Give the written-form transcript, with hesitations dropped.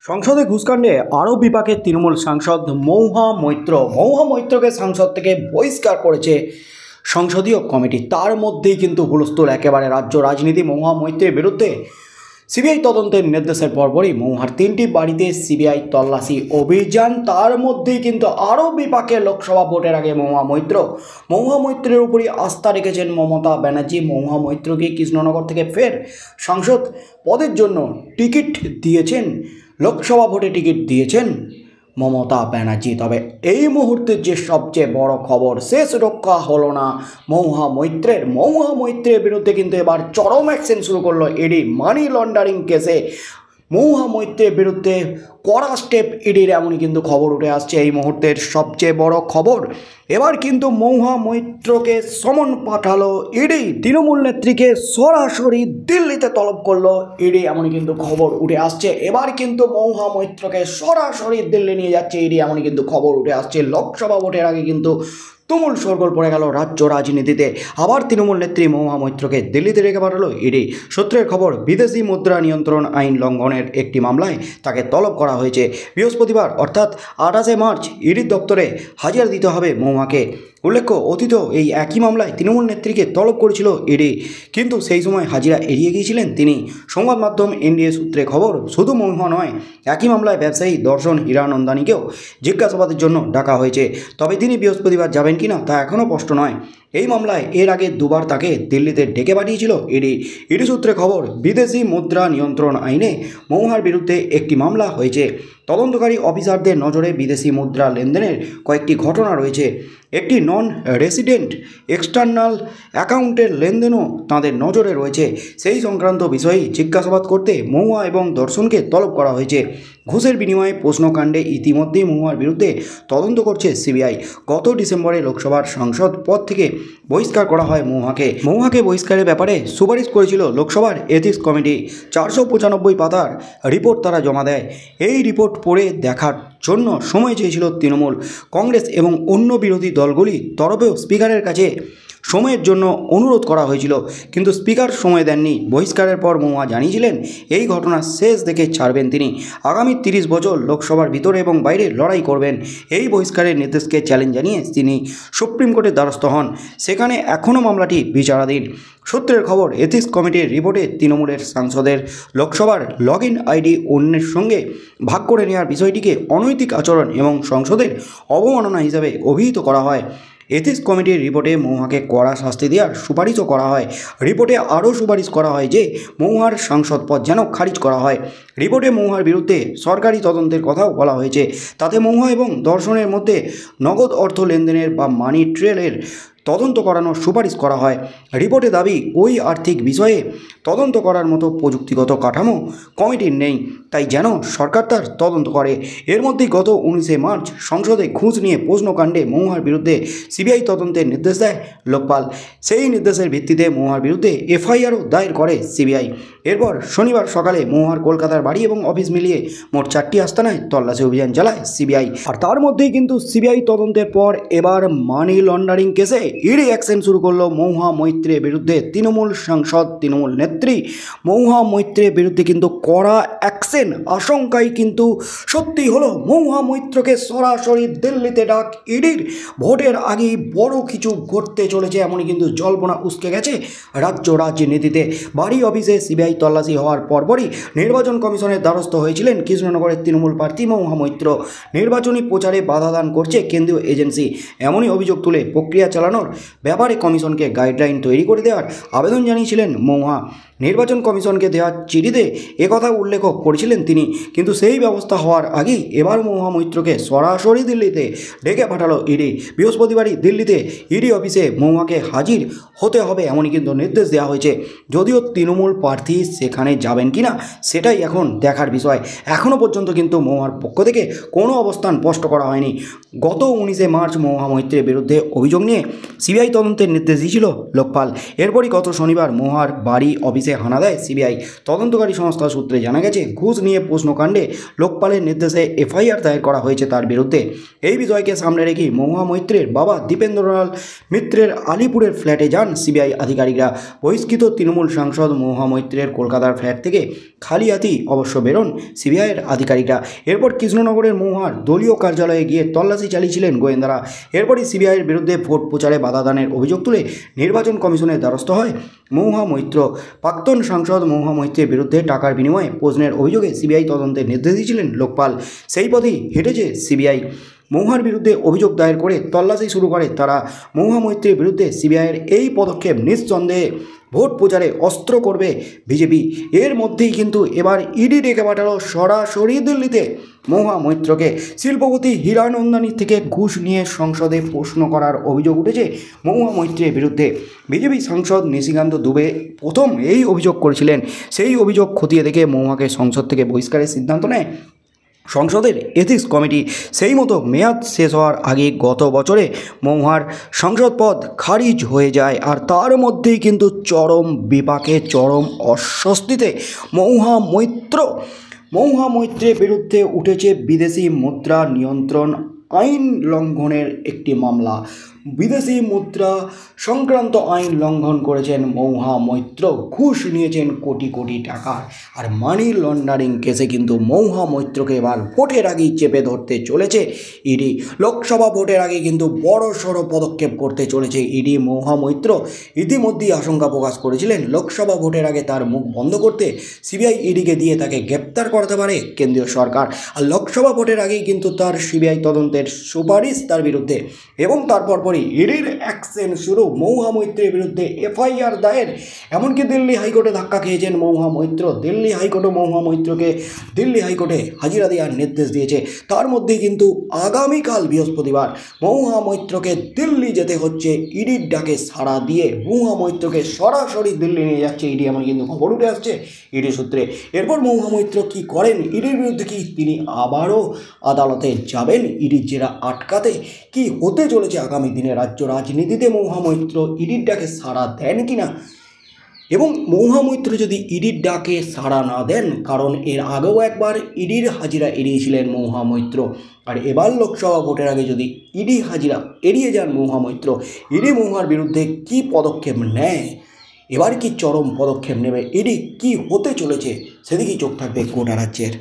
সংসদে ঘুষকাণ্ডে আরও বিপাকের তৃণমূল সাংসদ মহুয়া মৈত্র। মহুয়া মৈত্রকে সাংসদ থেকে বহিষ্কার করেছে সংসদীয় কমিটি। তার মধ্যেই কিন্তু হুলস্থুল একেবারে রাজ্য রাজনীতি। মহুয়া মৈত্রের বিরুদ্ধে সিবিআই তদন্তের নির্দেশের পরপরই মহুয়ার 3টি বাড়িতে সিবিআই তল্লাশি অভিযান। তার মধ্যেই কিন্তু আরও বিপাকে লোকসভা ভোটের আগে মহুয়া মৈত্রের উপরই আস্থা রেখেছেন মমতা ব্যানার্জি। মহুয়া মৈত্রকে কৃষ্ণনগর থেকে ফের সাংসদ পদের জন্য টিকিট দিয়েছেন, লোকসভা ভোটে টিকিট দিয়েছেন মমতা ব্যানার্জি। তবে এই মুহূর্তের যে সবচেয়ে বড় খবর, শেষ রক্ষা হলো না মহুয়া মৈত্রের বিরুদ্ধে কিন্তু এবার চরম অ্যাকশন শুরু করলো ইডি। মানি লন্ডারিং কেসে মহুয়া মৈত্রের বিরুদ্ধে কড়া স্টেপ ইডির, এমনই কিন্তু খবর উঠে আসছে। এই মুহূর্তের সবচেয়ে বড় খবর, এবার কিন্তু মহুয়া মৈত্রকে সমন পাঠালো ইডি। তৃণমূল নেত্রীকে সরাসরি দিল্লিতে তলব করলো ইডি, এমনই কিন্তু খবর উঠে আসছে। এবার কিন্তু মহুয়া মৈত্রকে সরাসরি দিল্লি নিয়ে যাচ্ছে ইডি, এমনই কিন্তু খবর উঠে আসছে। লোকসভা ভোটের আগে কিন্তু তুমুল শোরগোল পড়ে গেল রাজ্য রাজনীতিতে। আবার তৃণমূল নেত্রী মহুয়া মৈত্রকে দিল্লিতে রেখে পাঠালো ইডি। সূত্রের খবর, বিদেশি মুদ্রা নিয়ন্ত্রণ আইন লঙ্ঘনের একটি মামলায় তাকে তলব করা হয়েছে। বৃহস্পতিবার অর্থাৎ 28শে মার্চ ইডির দপ্তরে হাজিরা দিতে হবে মহুয়াকে। উল্লেখ্য, অতীত এই একই মামলায় তৃণমূল নেত্রীকে তলব করেছিল ইডি, কিন্তু সেই সময় হাজিরা এড়িয়ে গিয়েছিলেন তিনি। সংবাদ মাধ্যম এনডিএ সূত্রে খবর, শুধু মহুয়া নয়, একই মামলায় ব্যবসায়ী দর্শন হীরানন্দানীকেও জিজ্ঞাসাবাদের জন্য ডাকা হয়েছে। তবে তিনি বৃহস্পতিবার যাবেন কিনা তা এখনও স্পষ্ট নয়। এই মামলায় এর আগে দুবার তাকে দিল্লিতে ডেকে পাঠিয়েছিল ইডি সূত্রে খবর, বিদেশি মুদ্রা নিয়ন্ত্রণ আইনে মহুয়ার বিরুদ্ধে একটি মামলা হয়েছে। তদন্তকারী অফিসারদের নজরে বিদেশি মুদ্রা লেনদেনের কয়েকটি ঘটনা রয়েছে। একটি নন রেসিডেন্ট এক্সটার্নাল অ্যাকাউন্টের লেনদেনও তাঁদের নজরে রয়েছে। সেই সংক্রান্ত বিষয়ে জিজ্ঞাসাবাদ করতে মহুয়া এবং দর্শনকে তলব করা হয়েছে। ঘুষের বিনিময়ে প্রশ্নকাণ্ডে ইতিমধ্যেই মহুয়ার বিরুদ্ধে তদন্ত করছে সিবিআই। গত ডিসেম্বরে লোকসভার সাংসদ পদ থেকে বহিষ্কার করা হয় মহুয়াকে বহিষ্কারের ব্যাপারে সুপারিশ করেছিল লোকসভার এথিক্স কমিটি। 495 পাতার রিপোর্ট তারা জমা দেয়। এই রিপোর্ট পড়ে দেখার জন্য সময় চেয়েছিল তৃণমূল, কংগ্রেস এবং অন্য বিরোধী দলগুলি তরফেও স্পিকারের কাছে সময়ের জন্য অনুরোধ করা হয়েছিল, কিন্তু স্পিকার সময় দেননি। বহিষ্কারের পর মহুয়া জানিয়েছিলেন এই ঘটনা শেষ দেখে ছাড়বেন তিনি। আগামী 30 বছর লোকসভার ভিতরে এবং বাইরে লড়াই করবেন। এই বহিষ্কারের নির্দেশকে চ্যালেঞ্জ জানিয়ে তিনি সুপ্রিম কোর্টের দ্বারস্থ হন। সেখানে এখনও মামলাটি বিচারাধীন। সূত্রের খবর, এথিক্স কমিটির রিপোর্টে তৃণমূলের সাংসদের লোকসভার লগ ইন আইডি অন্যের সঙ্গে ভাগ করে নেওয়ার বিষয়টিকে অনৈতিক আচরণ এবং সংসদের অবমাননা হিসাবে অভিহিত করা হয়। এথিক্স কমিটির রিপোর্টে মহুয়াকে কড়া শাস্তি দেওয়ার সুপারিশও করা হয়। রিপোর্টে আরও সুপারিশ করা হয় যে মহুয়ার সাংসদ পদ যেন খারিজ করা হয়। রিপোর্টে মহুয়ার বিরুদ্ধে সরকারি তদন্তের কথাও বলা হয়েছে। তাতে মহুয়া এবং দর্শনের মধ্যে নগদ অর্থ লেনদেনের বা মানি ট্রেলের তদন্ত করানোর সুপারিশ করা হয়। রিপোর্টে দাবি, ওই আর্থিক বিষয়ে তদন্ত করার মতো প্রযুক্তিগত কাঠামো কমিটির নেই, তাই যেন সরকার তার তদন্ত করে। এর মধ্যেই গত 19শে মার্চ সংসদে ঘুষ নিয়ে প্রশ্নকাণ্ডে মহুয়ার বিরুদ্ধে সিবিআই তদন্তের নির্দেশ দেয় লোকপাল। সেই নির্দেশের ভিত্তিতে মহুয়ার বিরুদ্ধে এফআইআরও দায়ের করে সিবিআই। এরপর শনিবার সকালে মহুয়ার কলকাতার বাড়ি এবং অফিস মিলিয়ে মোট 4টি আস্তানায় তল্লাশি অভিযান চালায় সিবিআই। আর তার মধ্যেই কিন্তু সিবিআই তদন্তের পর এবার মানি লন্ডারিং কেসে ইডি অ্যাকশন শুরু করলো মহুয়া মৈত্রের বিরুদ্ধে। তৃণমূল সাংসদ, তৃণমূল নেত্রী মহুয়া মৈত্রের বিরুদ্ধে কিন্তু কড়া অ্যাকশন। আশঙ্কাই কিন্তু সত্যি হলো, মহুয়া মৈত্রকে সরাসরি দিল্লিতে ডাক ইডির। ভোটের আগেই বড় কিছু ঘটতে চলেছে, এমনই কিন্তু জল্পনা উস্কে গেছে রাজ্য রাজনীতিতে। বাড়ি অফিসে সিবিআই তল্লাশি হওয়ার পরপরই নির্বাচন কমিশনের দ্বারস্থ হয়েছিলেন কৃষ্ণনগরের তৃণমূল প্রার্থী মহুয়া মৈত্র। নির্বাচনী প্রচারে বাধা দান করছে কেন্দ্রীয় এজেন্সি, এমনই অভিযোগ তুলে প্রক্রিয়া চালানোর ব্যাপারে কমিশনকে গাইডলাইন তৈরি করে দেওয়ার আবেদন জানিয়েছিলেন মহুয়া। নির্বাচন কমিশনকে দেওয়া চিঠিতে একথা উল্লেখ করেছিলেন তিনি, কিন্তু সেই ব্যবস্থা হওয়ার আগেই এবার মহুয়া মৈত্রকে সরাসরি দিল্লিতে ডেকে পাঠালো ইডি। বৃহস্পতিবারই দিল্লিতে ইডি অফিসে মহুয়াকে হাজির হতে হবে, এমনই কিন্তু নির্দেশ দেওয়া হয়েছে। যদিও তৃণমূল প্রার্থী সেখানে যাবেন কিনা সেটাই এখন দেখার বিষয়। এখনও পর্যন্ত কিন্তু মহুয়ার পক্ষ থেকে কোনো অবস্থান স্পষ্ট করা হয়নি। গত 19শে মার্চ মহুয়া মৈত্রের বিরুদ্ধে অভিযোগ নিয়ে সিবিআই তদন্তের নির্দেশ দিয়েছিল লোকপাল। এরপরই গত শনিবার মহুয়ার বাড়ি অফিসে অফিসে হানা দেয় সিবিআই। তদন্তকারী সংস্থা সূত্রে জানা গেছে, ঘুষ নিয়ে প্রশ্নকাণ্ডে লোকপালের নির্দেশে এফআইআর দায়ের করা হয়েছে তার বিরুদ্ধে। এই বিষয়কে সামনে রেখেই মহুয়া মৈত্রের বাবা দীপেন্দ্রলাল মিত্রের আলিপুরের ফ্ল্যাটে যান সিবিআই আধিকারিকরা। বহিষ্কৃত তৃণমূল সাংসদ মহুয়া মৈত্রের কলকাতার ফ্ল্যাট থেকে খালি হাতেই অবশ্য বেরোন সিবিআইয়ের আধিকারিকরা। এরপর কৃষ্ণনগরের মহুয়ার দলীয় কার্যালয়ে গিয়ে তল্লাশি চালিয়েছিলেন গোয়েন্দারা। এরপরই সিবিআইয়ের বিরুদ্ধে ভোট প্রচারে বাধা দানের অভিযোগ তুলে নির্বাচন কমিশনের দ্বারস্থ হয় মহুয়া মৈত্র। প্রাক্তন সাংসদ মহুয়া মৈত্রের বিরুদ্ধে টাকার বিনিময়ে প্রশ্নের অভিযোগে সিবিআই তদন্তের নির্দেশ দিয়েছিলেন লোকপাল। সেই পথেই হেঁটেছে সিবিআই। মহুয়ার বিরুদ্ধে অভিযোগ দায়ের করে তল্লাশি শুরু করে তারা। মহুয়া মৈত্রের বিরুদ্ধে সিবিআইয়ের এই পদক্ষেপ নিঃসন্দেহে ভোট প্রচারে অস্ত্র করবে বিজেপি। এর মধ্যেই কিন্তু এবার ইডি ডেকে পাঠালো সরাসরি দিল্লিতে মহুয়া মৈত্রকে। শিল্পপতি হীরানন্দানীর থেকে ঘুষ নিয়ে সংসদে প্রশ্ন করার অভিযোগ উঠেছে মহুয়া মৈত্রের বিরুদ্ধে। বিজেপি সাংসদ নিশিকান্ত দুবে প্রথম এই অভিযোগ করেছিলেন। সেই অভিযোগ খতিয়ে দেখে মহুয়াকে সংসদ থেকে বহিষ্কারের সিদ্ধান্ত নেয় সংসদের এথিক্স কমিটি। সেই মতো মেয়াদ শেষ হওয়ার আগে গত বছরে মহুয়ার সংসদ পদ খারিজ হয়ে যায়। আর তার মধ্যেই কিন্তু চরম বিপাকে, চরম অস্বস্তিতে মহুয়া মৈত্রের বিরুদ্ধে উঠেছে বিদেশি মুদ্রা নিয়ন্ত্রণ আইন লঙ্ঘনের একটি মামলা। বিদেশি মুদ্রা সংক্রান্ত আইন লঙ্ঘন করেছেন মহুয়া মৈত্র, ঘুষ নিয়েছেন কোটি কোটি টাকা। আর মানি লন্ডারিং কেসে কিন্তু মহুয়া মৈত্রকে এবার ভোটের আগেই চেপে ধরতে চলেছে ইডি। লোকসভা ভোটের আগে কিন্তু বড় সড়ো পদক্ষেপ করতে চলেছে ইডি। মহুয়া মৈত্র ইতিমধ্যেই আশঙ্কা প্রকাশ করেছিলেন লোকসভা ভোটের আগে তার মুখ বন্ধ করতে সিবিআই ইডিকে দিয়ে তাকে গ্রেপ্তার করাতে পারে কেন্দ্রীয় সরকার। আর লোকসভা ভোটের আগেই কিন্তু তার সিবিআই তদন্তের সুপারিশ তার বিরুদ্ধে, এবং তারপর ইডির অ্যাকশন শুরু। মহুয়া মৈত্রের বিরুদ্ধে এফআইআর দায়ের। এমনকি দিল্লি হাইকোর্টে ধাক্কা খেয়েছেন মহুয়া মৈত্র। দিল্লি হাইকোর্টে মহুয়া মৈত্রকে হাজিরা দেওয়ার নির্দেশ দিয়েছে। তার মধ্যেই কিন্তু আগামীকাল বৃহস্পতিবার মহুয়া মৈত্রকে দিল্লি যেতে হচ্ছে ইডির ডাকে সাড়া দিয়ে। মহুয়া মৈত্রকে সরাসরি দিল্লি নিয়ে যাচ্ছে ইডি, এমন কিন্তু খবর উঠে আসছে ইডি সূত্রে। এরপর মহুয়া মৈত্র কী করেন? ইডির বিরুদ্ধে কি তিনি আবারও আদালতে যাবেন ইডির জেরা আটকাতে? কি হতে চলেছে আগামী দিনে রাজ্য রাজনীতিতে? মহুয়া মৈত্র ইডির ডাকে সাড়া দেন কিনা? এবং মহুয়া মৈত্র যদি ইডির ডাকে সাড়া না দেন, কারণ এর আগেও একবার ইডির হাজিরা এড়িয়েছিলেন মহুয়া মৈত্র, আর এবার লোকসভা ভোটের আগে যদি ইডি হাজিরা এড়িয়ে যান মহুয়া মৈত্র, ইডি মহুয়ার বিরুদ্ধে কি পদক্ষেপ নেয়? এবার কি চরম পদক্ষেপ নেবে ইডি? কি হতে চলেছে সেদিকেই চোখ থাকবে গোটা রাজ্যের।